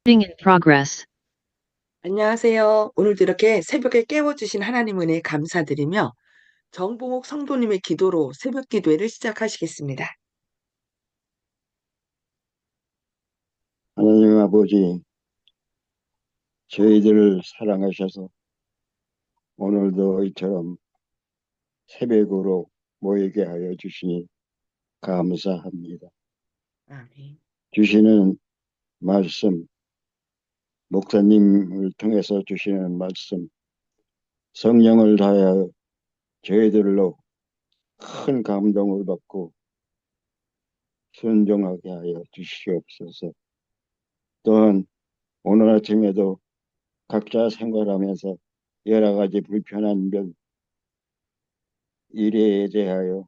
in progress. 안녕하세요. 오늘도 이렇게 새벽에 깨워주신 하나님 은혜에 감사드리며 정봉옥 성도님의 기도로 새벽 기도회를 시작하시겠습니다. 하나님 아버지, 저희들을 사랑하셔서 오늘도 이처럼 새벽으로 모이게 하여 주시니 감사합니다. 아멘. 주시는 말씀, 목사님을 통해서 주시는 말씀, 성령을 다하여 저희들로 큰 감동을 받고 순종하게 하여 주시옵소서. 또한 오늘 아침에도 각자 생활하면서 여러 가지 불편한 일에 대하여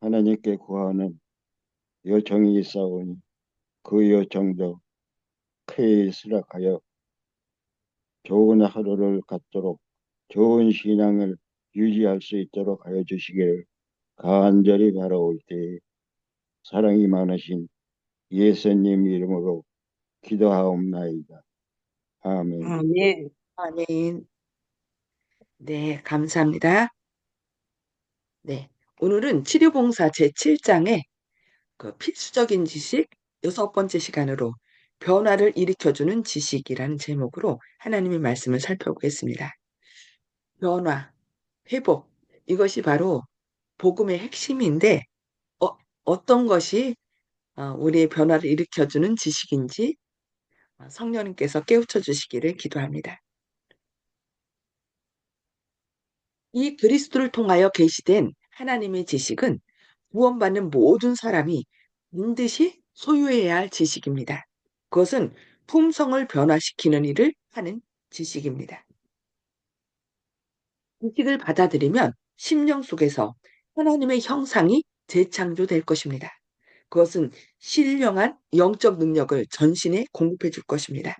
하나님께 구하는 요청이 있사오니 그 요청도 쾌히 수락하여 좋은 하루를 갖도록 좋은 신앙을 유지할 수 있도록 하여 주시기를 간절히 바라올 때에 사랑이 많으신 예수님 이름으로 기도하옵나이다. 아멘. 아멘. 아멘. 네, 감사합니다. 네, 오늘은 치료봉사 제7장의 그 필수적인 지식 6번째 시간으로 변화를 일으켜주는 지식이라는 제목으로 하나님의 말씀을 살펴보겠습니다. 변화, 회복, 이것이 바로 복음의 핵심인데 어떤 것이 우리의 변화를 일으켜주는 지식인지 성령님께서 깨우쳐 주시기를 기도합니다. 이 그리스도를 통하여 계시된 하나님의 지식은 구원받는 모든 사람이 반드시 소유해야 할 지식입니다. 그것은 품성을 변화시키는 일을 하는 지식입니다. 지식을 받아들이면 심령 속에서 하나님의 형상이 재창조될 것입니다. 그것은 신령한 영적 능력을 전신에 공급해 줄 것입니다.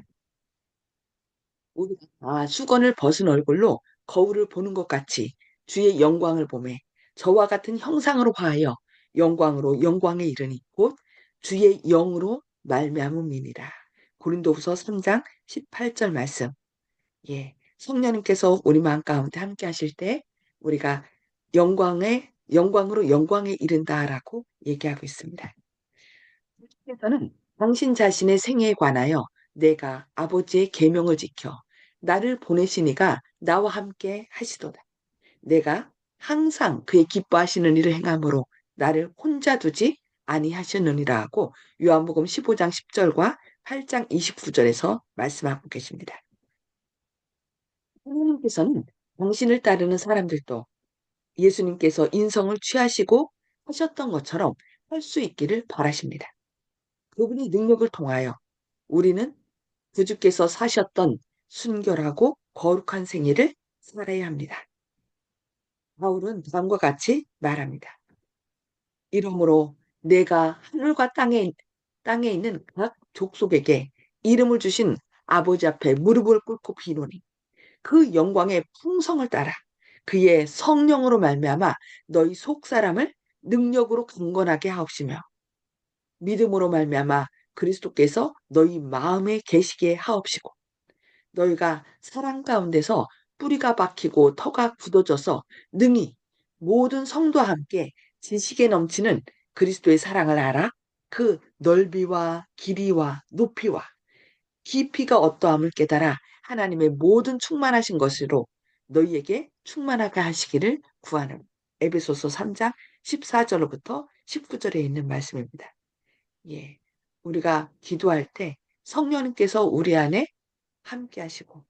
우리가 수건을 벗은 얼굴로 거울을 보는 것 같이 주의 영광을 보매 저와 같은 형상으로 화하여 영광으로 영광에 이르니 곧 주의 영으로 말미암음이니라. 고린도후서 3장 18절 말씀. 예, 성령님께서 우리 마음 가운데 함께 하실 때 우리가 영광으로 영광에 이른다라고 얘기하고 있습니다. 께서는 당신 자신의 생애에 관하여 내가 아버지의 계명을 지켜 나를 보내신 이가 나와 함께 하시도다. 내가 항상 그의 기뻐하시는 일을 행함으로 나를 혼자 두지 아니하셨느니라 하고 요한복음 15장 10절과 8장 29절에서 말씀하고 계십니다. 하나님께서는 당신을 따르는 사람들도 예수님께서 인성을 취하시고 하셨던 것처럼 할 수 있기를 바라십니다. 그분의 능력을 통하여 우리는 구주께서 사셨던 순결하고 거룩한 생애를 살아야 합니다. 바울은 다음과 같이 말합니다. 이러므로 내가 하늘과 땅에 있는 각 족속에게 이름을 주신 아버지 앞에 무릎을 꿇고 비노니 그 영광의 풍성을 따라 그의 성령으로 말미암아 너희 속 사람을 능력으로 강건하게 하옵시며 믿음으로 말미암아 그리스도께서 너희 마음에 계시게 하옵시고 너희가 사랑 가운데서 뿌리가 박히고 터가 굳어져서 능히 모든 성도와 함께 지식에 넘치는 그리스도의 사랑을 알아 그 넓이와 길이와 높이와 깊이가 어떠함을 깨달아 하나님의 모든 충만하신 것으로 너희에게 충만하게 하시기를 구하는 에베소서 3장 14절로부터 19절에 있는 말씀입니다. 예. 우리가 기도할 때 성령님께서 우리 안에 함께 하시고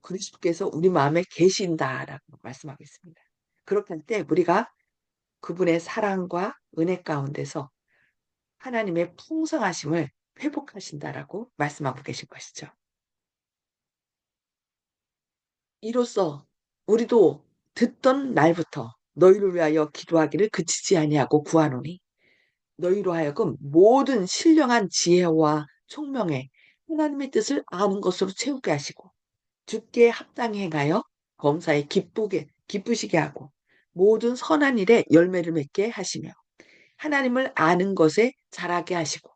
그리스도께서 우리 마음에 계신다라고 말씀하고 있습니다. 그렇게 할 때 우리가 그분의 사랑과 은혜 가운데서 하나님의 풍성하심을 회복하신다라고 말씀하고 계신 것이죠. 이로써 우리도 듣던 날부터 너희를 위하여 기도하기를 그치지 아니하고 구하노니 너희로 하여금 모든 신령한 지혜와 총명에 하나님의 뜻을 아는 것으로 채우게 하시고 주께 합당히 행하여 범사에 기쁘시게 하고 모든 선한 일에 열매를 맺게 하시며 하나님을 아는 것에 자라게 하시고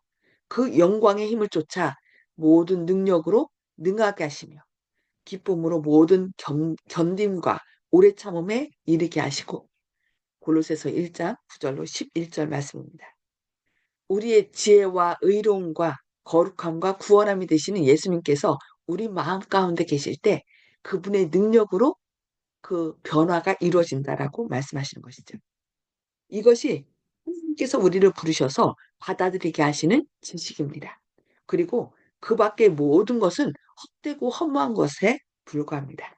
그 영광의 힘을 쫓아 모든 능력으로 능하게 하시며 기쁨으로 모든 견딤과 오래 참음에 이르게 하시고 골로새서 1장 9절로 11절 말씀입니다. 우리의 지혜와 의로움과 거룩함과 구원함이 되시는 예수님께서 우리 마음 가운데 계실 때 그분의 능력으로 그 변화가 이루어진다라고 말씀하시는 것이죠. 이것이 하나님께서 우리를 부르셔서 받아들이게 하시는 지식입니다. 그리고 그 밖의 모든 것은 헛되고 허무한 것에 불과합니다.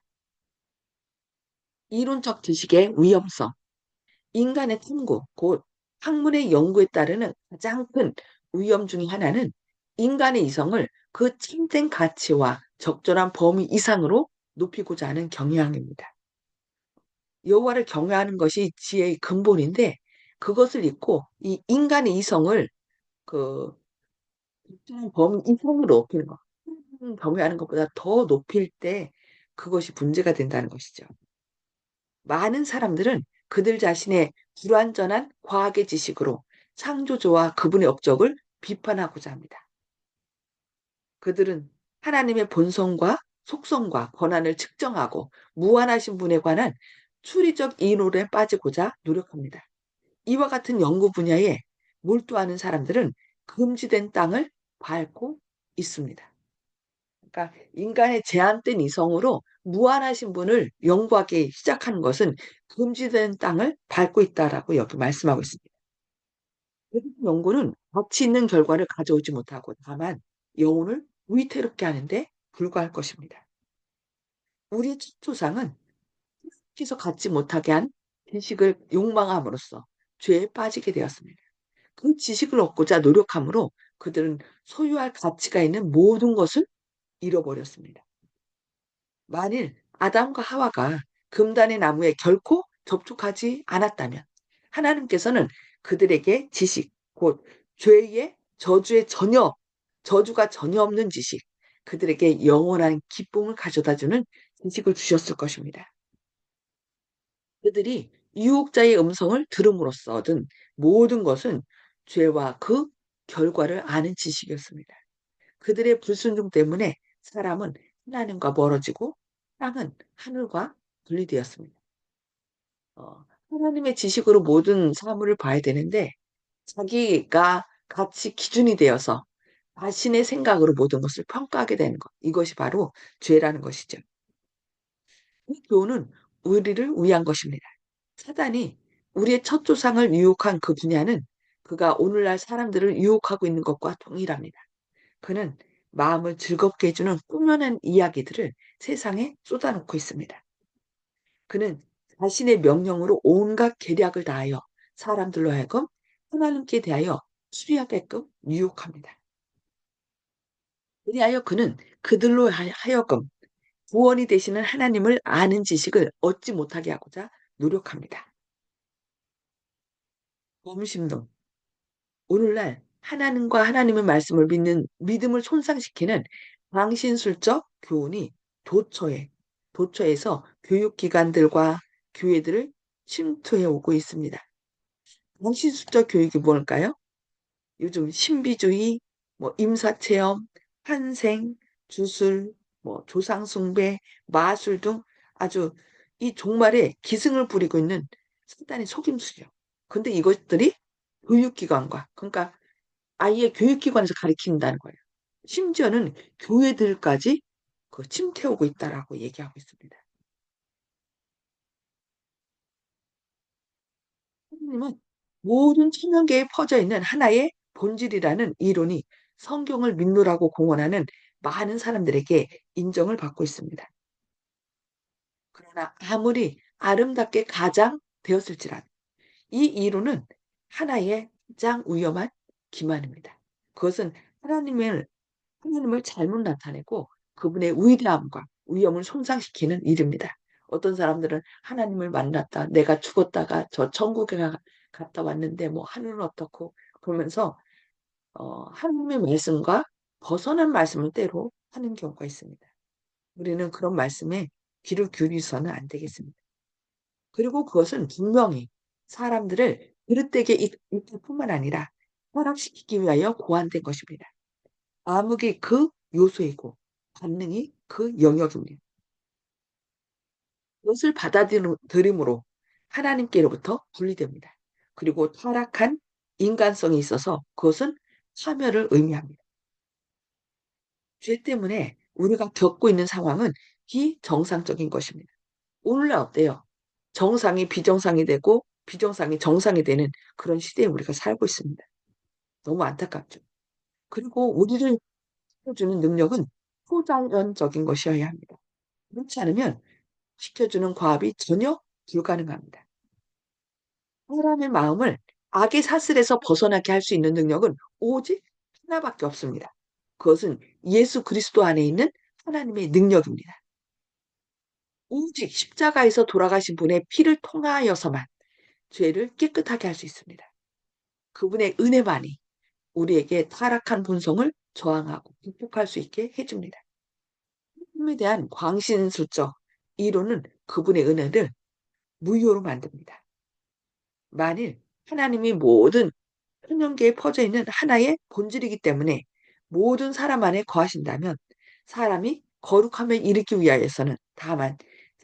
이론적 지식의 위험성, 인간의 탐구, 곧 학문의 연구에 따르는 가장 큰 위험 중의 하나는 인간의 이성을 그 참된 가치와 적절한 범위 이상으로 높이고자 하는 경향입니다. 여호와를 경외하는 것이 지혜의 근본인데 그것을 잊고 이 인간의 이성을 그 적절한 범위 이상으로 높이는 것, 경외하는 것보다 더 높일 때 그것이 문제가 된다는 것이죠. 많은 사람들은 그들 자신의 불완전한 과학의 지식으로 창조주와 그분의 업적을 비판하고자 합니다. 그들은 하나님의 본성과 속성과 권한을 측정하고 무한하신 분에 관한 추리적 이론에 빠지고자 노력합니다. 이와 같은 연구 분야에 몰두하는 사람들은 금지된 땅을 밟고 있습니다. 그러니까 인간의 제한된 이성으로 무한하신 분을 연구하기 시작하는 것은 금지된 땅을 밟고 있다라고 여기 말씀하고 있습니다. 모든 연구는 가치 있는 결과를 가져오지 못하고 다만 영혼을 위태롭게 하는데 불과할 것입니다. 우리의 첫 조상은 기서 갖지 못하게 한 지식을 욕망함으로써 죄에 빠지게 되었습니다. 그 지식을 얻고자 노력함으로 그들은 소유할 가치가 있는 모든 것을 잃어버렸습니다. 만일 아담과 하와가 금단의 나무에 결코 접촉하지 않았다면 하나님께서는 그들에게 지식, 곧 죄의 저주가 전혀 없는 지식, 그들에게 영원한 기쁨을 가져다주는 지식을 주셨을 것입니다. 그들이 유혹자의 음성을 들음으로써 얻은 모든 것은 죄와 그 결과를 아는 지식이었습니다. 그들의 불순종 때문에 사람은 하나님과 멀어지고 땅은 하늘과 분리되었습니다. 하나님의 지식으로 모든 사물을 봐야 되는데 자기가 같이 기준이 되어서 자신의 생각으로 모든 것을 평가하게 되는 것. 이것이 바로 죄라는 것이죠. 이 교훈은 우리를 위한 것입니다. 사단이 우리의 첫 조상을 유혹한 그 분야는 그가 오늘날 사람들을 유혹하고 있는 것과 동일합니다. 그는 마음을 즐겁게 해주는 꾸며낸 이야기들을 세상에 쏟아놓고 있습니다. 그는 자신의 명령으로 온갖 계략을 다하여 사람들로 하여금 하나님께 대하여 수리하게끔 유혹합니다. 그리하여 그는 그들로 하여금 구원이 되시는 하나님을 아는 지식을 얻지 못하게 하고자 노력합니다. 범심론. 오늘날 하나님과 하나님의 말씀을 믿는 믿음을 손상시키는 광신술적 교훈이 도처에서 교육기관들과 교회들을 침투해 오고 있습니다. 광신술적 교육이 뭘까요? 요즘 신비주의, 뭐 임사체험, 환생, 주술, 뭐 조상숭배, 마술 등 아주 이 종말에 기승을 부리고 있는 사단의 속임수죠. 근데 이것들이 교육기관과 그러니까 아예 교육기관에서 가르친다는 거예요. 심지어는 교회들까지 그 침태우고 있다라고 얘기하고 있습니다. 하나님은 모든 천연계에 퍼져 있는 하나의 본질이라는 이론이 성경을 믿노라고 공언하는 많은 사람들에게 인정을 받고 있습니다. 그러나 아무리 아름답게 가장되었을지라도 이 이론은 하나의 가장 위험한 기만입니다. 그것은 하나님을 잘못 나타내고 그분의 위대함과 위엄을 손상시키는 일입니다. 어떤 사람들은 하나님을 만났다. 내가 죽었다가 저 천국에 갔다 왔는데 뭐 하늘은 어떻고 그러면서 하나님의 말씀과 벗어난 말씀을 때로 하는 경우가 있습니다. 우리는 그런 말씀에 귀를 기울이서는 안 되겠습니다. 그리고 그것은 분명히 사람들을 그릇되게 이끌 뿐만 아니라 타락시키기 위하여 고안된 것입니다. 암흑이 그 요소이고 관능이 그 영역입니다. 그것을 받아들임으로 하나님께로부터 분리됩니다. 그리고 타락한 인간성이 있어서 그것은 파멸을 의미합니다. 죄 때문에 우리가 겪고 있는 상황은 비정상적인 것입니다. 오늘날 어때요? 정상이 비정상이 되고 비정상이 정상이 되는 그런 시대에 우리가 살고 있습니다. 너무 안타깝죠. 그리고 우리를 지켜주는 능력은 초자연적인 것이어야 합니다. 그렇지 않으면 지켜주는 과업이 전혀 불가능합니다. 사람의 마음을 악의 사슬에서 벗어나게 할 수 있는 능력은 오직 하나밖에 없습니다. 그것은 예수 그리스도 안에 있는 하나님의 능력입니다. 오직 십자가에서 돌아가신 분의 피를 통하여서만 죄를 깨끗하게 할 수 있습니다. 그분의 은혜만이 우리에게 타락한 본성을 저항하고 극복할 수 있게 해줍니다. 하나님에 대한 광신술적 이론은 그분의 은혜를 무효로 만듭니다. 만일 하나님이 모든 천년계에 퍼져 있는 하나의 본질이기 때문에 모든 사람 안에 거하신다면 사람이 거룩함을 이루기 위하여서는 다만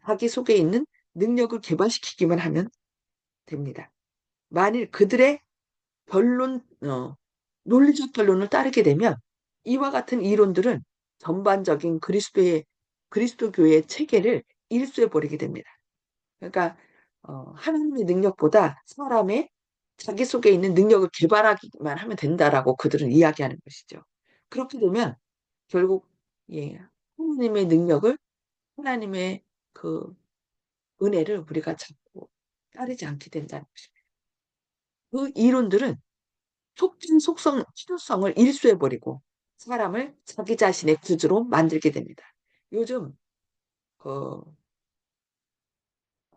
자기 속에 있는 능력을 개발시키기만 하면 됩니다. 만일 그들의 변론, 논리적 변론을 따르게 되면 이와 같은 이론들은 전반적인 그리스도교의 체계를 일수해 버리게 됩니다. 그러니까 하나님의 능력보다 사람의 자기 속에 있는 능력을 개발하기만 하면 된다라고 그들은 이야기하는 것이죠. 그렇게 되면 결국 예, 하나님의 능력을 하나님의 그 은혜를 우리가 잡고 따르지 않게 된다는 것입니다. 그 이론들은 속진 속성 필요성을 일수해 버리고 사람을 자기 자신의 구주로 만들게 됩니다. 요즘 그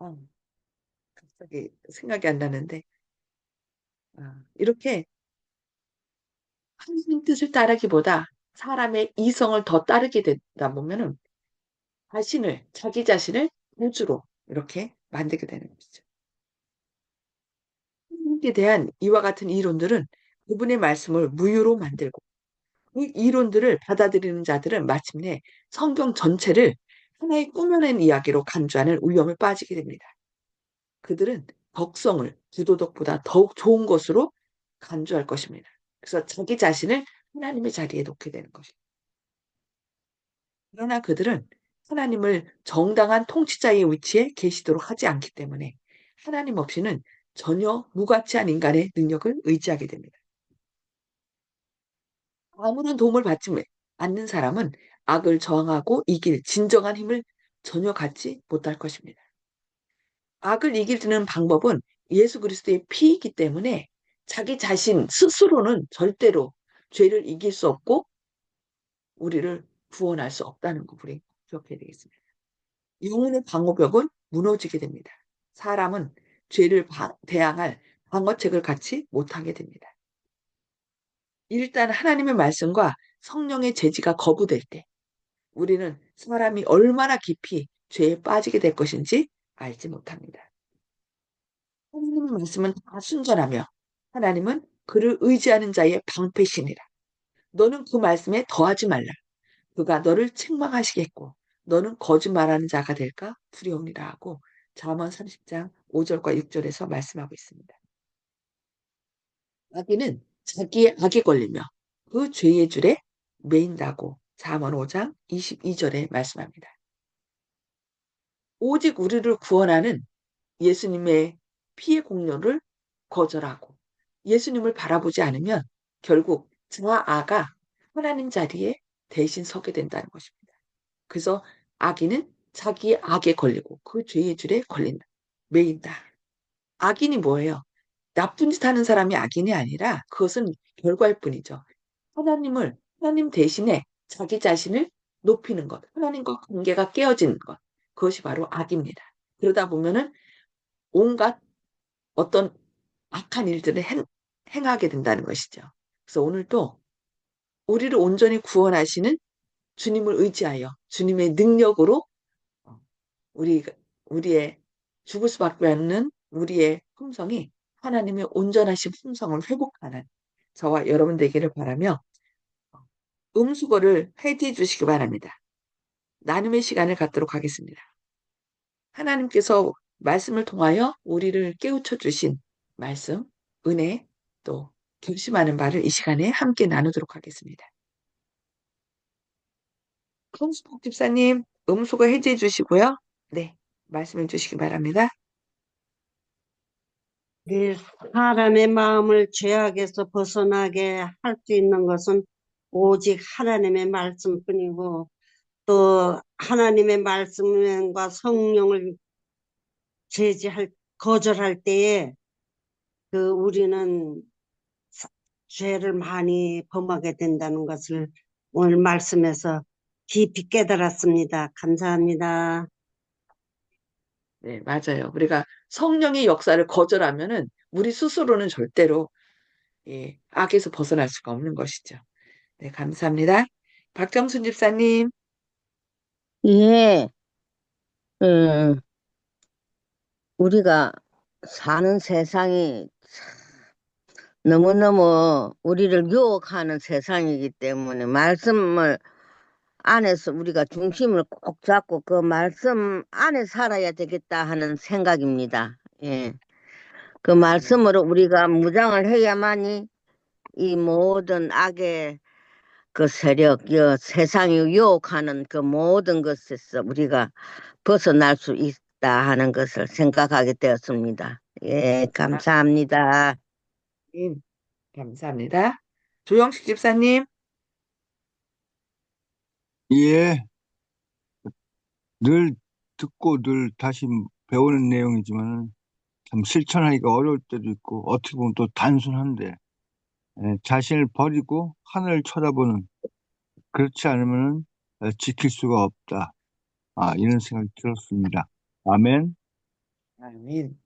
아, 갑자기 생각이 안 나는데 이렇게 하나님 뜻을 따르기보다 사람의 이성을 더 따르게 되다 보면은 자기 자신을 우주로 이렇게 만들게 되는 것이죠. 하나님께 대한 이와 같은 이론들은 그분의 말씀을 무효로 만들고 그 이론들을 받아들이는 자들은 마침내 성경 전체를 하나의 꾸며낸 이야기로 간주하는 위험에 빠지게 됩니다. 그들은 덕성을 부도덕보다 더욱 좋은 것으로 간주할 것입니다. 그래서 자기 자신을 하나님의 자리에 놓게 되는 것입니다. 그러나 그들은 하나님을 정당한 통치자의 위치에 계시도록 하지 않기 때문에 하나님 없이는 전혀 무가치한 인간의 능력을 의지하게 됩니다. 아무런 도움을 받지 않는 사람은 악을 저항하고 이길 진정한 힘을 전혀 갖지 못할 것입니다. 악을 이기는 방법은 예수 그리스도의 피이기 때문에 자기 자신 스스로는 절대로 죄를 이길 수 없고 우리를 구원할 수 없다는 거 우리 기억해야 되겠습니다. 영혼의 방어벽은 무너지게 됩니다. 사람은 죄를 대항할 방어책을 갖지 못하게 됩니다. 일단 하나님의 말씀과 성령의 제지가 거부될 때 우리는 사람이 얼마나 깊이 죄에 빠지게 될 것인지 알지 못합니다. 하나님의 말씀은 다 순전하며 하나님은 그를 의지하는 자의 방패시니라. 너는 그 말씀에 더하지 말라. 그가 너를 책망하시겠고 너는 거짓말하는 자가 될까 두려우니라 하고 잠언 30장 5절과 6절에서 말씀하고 있습니다. 마귀는 자기의 악에 걸리며 그 죄의 줄에 매인다고 잠언 5장 22절에 말씀합니다. 오직 우리를 구원하는 예수님의 피의 공로를 거절하고 예수님을 바라보지 않으면 결국 자아가 하나님 자리에 대신 서게 된다는 것입니다. 그래서 악인은 자기의 악에 걸리고 그 죄의 줄에 걸린다. 매인다. 악인이 뭐예요? 나쁜 짓 하는 사람이 악인이 아니라 그것은 결과일 뿐이죠. 하나님 대신에 자기 자신을 높이는 것, 하나님과 관계가 깨어지는 것, 그것이 바로 악입니다. 그러다 보면은 온갖 어떤 악한 일들을 행하게 된다는 것이죠. 그래서 오늘도 우리를 온전히 구원하시는 주님을 의지하여 주님의 능력으로 어, 우리, 우리의 죽을 수밖에 없는 우리의 품성이 하나님의 온전하신 품성을 회복하는 저와 여러분 되기를 바라며 음수거를 해지해 주시기 바랍니다. 나눔의 시간을 갖도록 하겠습니다. 하나님께서 말씀을 통하여 우리를 깨우쳐 주신 말씀, 은혜, 또 결심하는 바를 이 시간에 함께 나누도록 하겠습니다. 손수복 집사님, 음수거 해지해 주시고요. 네, 말씀해 주시기 바랍니다. 이 사람의 마음을 죄악에서 벗어나게 할 수 있는 것은 오직 하나님의 말씀뿐이고, 또 하나님의 말씀과 성령을 제지할 거절할 때에 우리는 죄를 많이 범하게 된다는 것을 오늘 말씀에서 깊이 깨달았습니다. 감사합니다. 네, 맞아요. 우리가 성령의 역사를 거절하면은 우리 스스로는 절대로 예, 악에서 벗어날 수가 없는 것이죠. 네, 감사합니다. 박정순 집사님, 예, 음, 우리가 사는 세상이 너무너무 우리를 유혹하는 세상이기 때문에 말씀을 안에서 우리가 중심을 꼭 잡고 그 말씀 안에 살아야 되겠다 하는 생각입니다. 예. 그 네, 말씀으로 우리가 무장을 해야만이 이 모든 악의 그 세력, 세상이 유혹하는 그 모든 것에서 우리가 벗어날 수 있다 하는 것을 생각하게 되었습니다. 예, 감사합니다. 아멘. 감사합니다. 조영식 집사님, 예, 늘 듣고 늘 다시 배우는 내용이지만 참 실천하기가 어려울 때도 있고 어떻게 보면 또 단순한데 자신을 버리고 하늘을 쳐다보는 그렇지 않으면 지킬 수가 없다. 이런 생각이 들었습니다. 아멘. 아멘.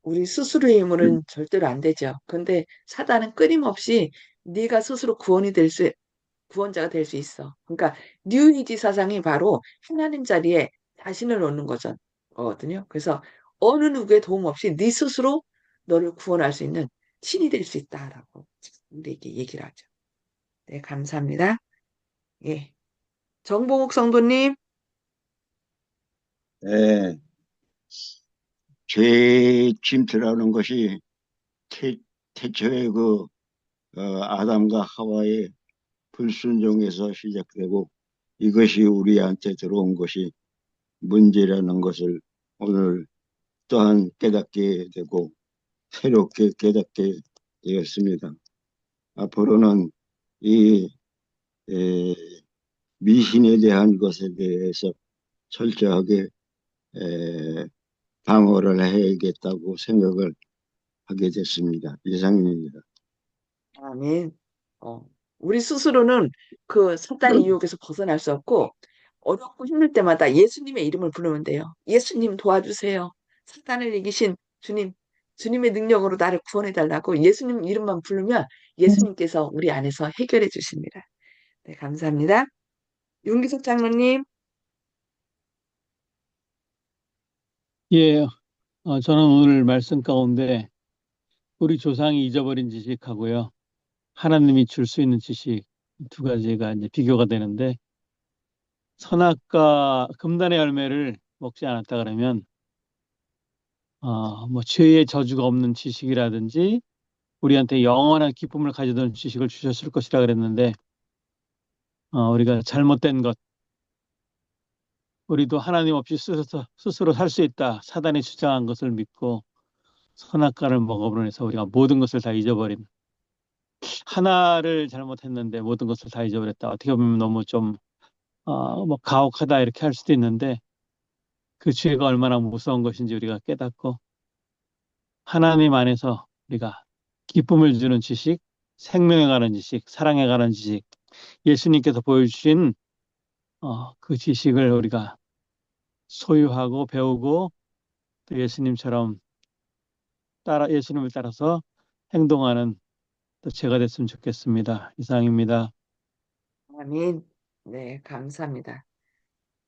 우리 스스로의 힘으로는 절대로 안 되죠. 근데 사단은 끊임없이 네가 스스로 구원자가 될 수 있어. 그러니까 뉴에이지 사상이 바로 하나님 자리에 자신을 놓는 거거든요. 그래서 어느 누구의 도움 없이 네 스스로 너를 구원할 수 있는 신이 될 수 있다라고 우리에게 얘기를 하죠. 네, 감사합니다. 예. 정봉욱 성도님, 예, 죄의 짐틀어는 것이 태, 태초에 아담과 하와의 불순종에서 시작되고 이것이 우리한테 들어온 것이 문제라는 것을 오늘 또한 깨닫게 되고 새롭게 깨닫게 되었습니다. 앞으로는 이 에, 미신에 대한 것에 대해서 철저하게 에, 방어를 해야겠다고 생각을 하게 됐습니다. 이상입니다. 아멘. 어, 우리 스스로는 그 사단의 유혹에서 벗어날 수 없고 어렵고 힘들 때마다 예수님의 이름을 부르면 돼요. 예수님 도와주세요. 사단을 이기신 주님, 주님의 능력으로 나를 구원해 달라고 예수님 이름만 부르면 예수님께서 우리 안에서 해결해 주십니다. 네, 감사합니다. 윤기석 장로님, 예, 저는 오늘 말씀 가운데 우리 조상이 잊어버린 지식하고요. 하나님이 줄 수 있는 지식 두 가지가 이제 비교가 되는데 선악과 금단의 열매를 먹지 않았다 그러면 뭐 죄의 저주가 없는 지식이라든지 우리한테 영원한 기쁨을 가져다는 지식을 주셨을 것이라 그랬는데 우리가 잘못된 것 우리도 하나님 없이 스스로 살 수 있다. 사단이 주장한 것을 믿고 선악과를 먹어버려 해서 우리가 모든 것을 다 잊어버린 하나를 잘못했는데 모든 것을 다 잊어버렸다. 어떻게 보면 너무 좀, 뭐, 가혹하다 이렇게 할 수도 있는데 그 죄가 얼마나 무서운 것인지 우리가 깨닫고 하나님 안에서 우리가 기쁨을 주는 지식, 생명에 관한 지식, 사랑에 관한 지식, 예수님께서 보여주신 그 지식을 우리가 소유하고 배우고 또 예수님처럼 예수님을 따라서 행동하는 또 제가 됐으면 좋겠습니다. 이상입니다. 아멘. 네, 감사합니다.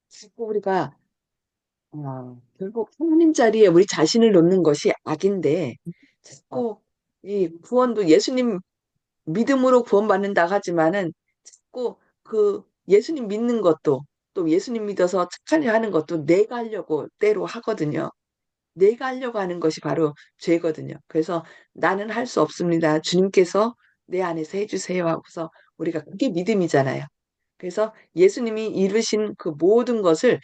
자꾸 우리가 결국 하나님 자리에 우리 자신을 놓는 것이 악인데 자꾸 이 구원도 예수님 믿음으로 구원받는다 하지만은 자꾸 그 예수님 믿는 것도 또 예수님 믿어서 착하려 하는 것도 내가 하려고 때로 하거든요. 내가 하려고 하는 것이 바로 죄거든요. 그래서 나는 할 수 없습니다. 주님께서 내 안에서 해주세요 하고서 우리가 그게 믿음이잖아요. 그래서 예수님이 이루신 그 모든 것을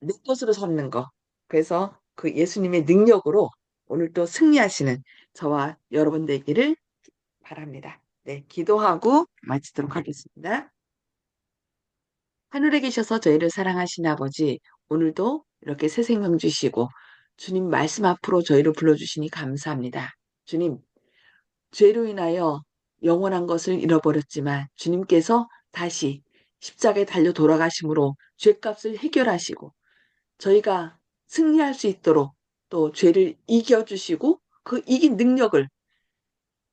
내 것으로 삼는 거. 그래서 그 예수님의 능력으로 오늘도 승리하시는 저와 여러분 되기를 바랍니다. 네, 기도하고 마치도록 하겠습니다. 하늘에 계셔서 저희를 사랑하신 아버지, 오늘도 이렇게 새 생명 주시고 주님 말씀 앞으로 저희를 불러주시니 감사합니다. 주님, 죄로 인하여 영원한 것을 잃어버렸지만 주님께서 다시 십자가에 달려 돌아가심으로 죄값을 해결하시고 저희가 승리할 수 있도록 또 죄를 이겨주시고 그 이긴 능력을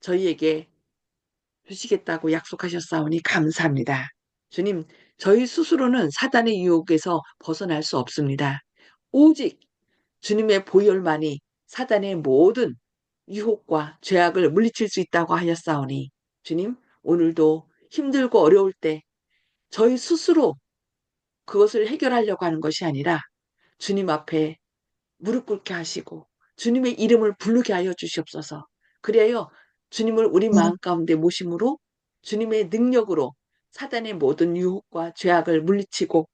저희에게 주시겠다고 약속하셨사오니 감사합니다. 주님, 저희 스스로는 사단의 유혹에서 벗어날 수 없습니다. 오직 주님의 보혈만이 사단의 모든 유혹과 죄악을 물리칠 수 있다고 하였사오니 주님, 오늘도 힘들고 어려울 때 저희 스스로 그것을 해결하려고 하는 것이 아니라 주님 앞에 무릎 꿇게 하시고 주님의 이름을 부르게 하여 주시옵소서. 그래야 주님을 우리 마음 가운데 모심으로 주님의 능력으로 사단의 모든 유혹과 죄악을 물리치고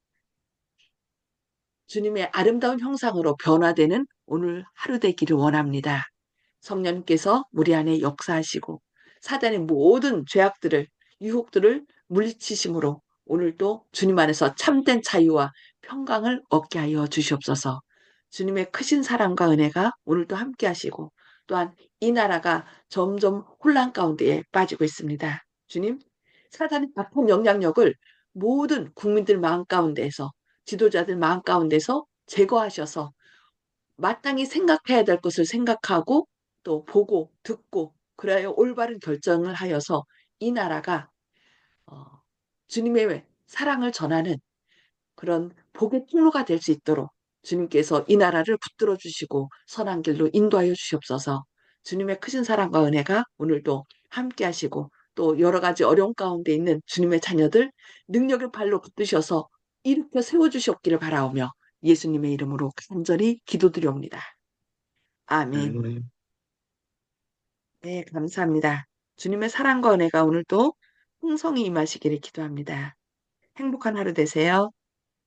주님의 아름다운 형상으로 변화되는 오늘 하루 되기를 원합니다. 성령께서 우리 안에 역사하시고 사단의 모든 죄악들을 유혹들을 물리치심으로 오늘도 주님 안에서 참된 자유와 평강을 얻게 하여 주시옵소서. 주님의 크신 사랑과 은혜가 오늘도 함께 하시고 또한 이 나라가 점점 혼란 가운데에 빠지고 있습니다. 주님, 사단의 악한 영향력을 모든 국민들 마음 가운데에서 지도자들 마음 가운데서 제거하셔서 마땅히 생각해야 될 것을 생각하고 또 보고 듣고 그래야 올바른 결정을 하여서 이 나라가 어, 주님의 사랑을 전하는 그런 복의 통로가 될 수 있도록 주님께서 이 나라를 붙들어 주시고 선한 길로 인도하여 주시옵소서. 주님의 크신 사랑과 은혜가 오늘도 함께 하시고 또 여러 가지 어려움 가운데 있는 주님의 자녀들 능력의 발로 붙드셔서 일으켜 세워 주시옵기를 바라오며 예수님의 이름으로 간절히 기도드리옵니다. 아멘. 네, 감사합니다. 주님의 사랑과 은혜가 오늘도 풍성히 임하시기를 기도합니다. 행복한 하루 되세요.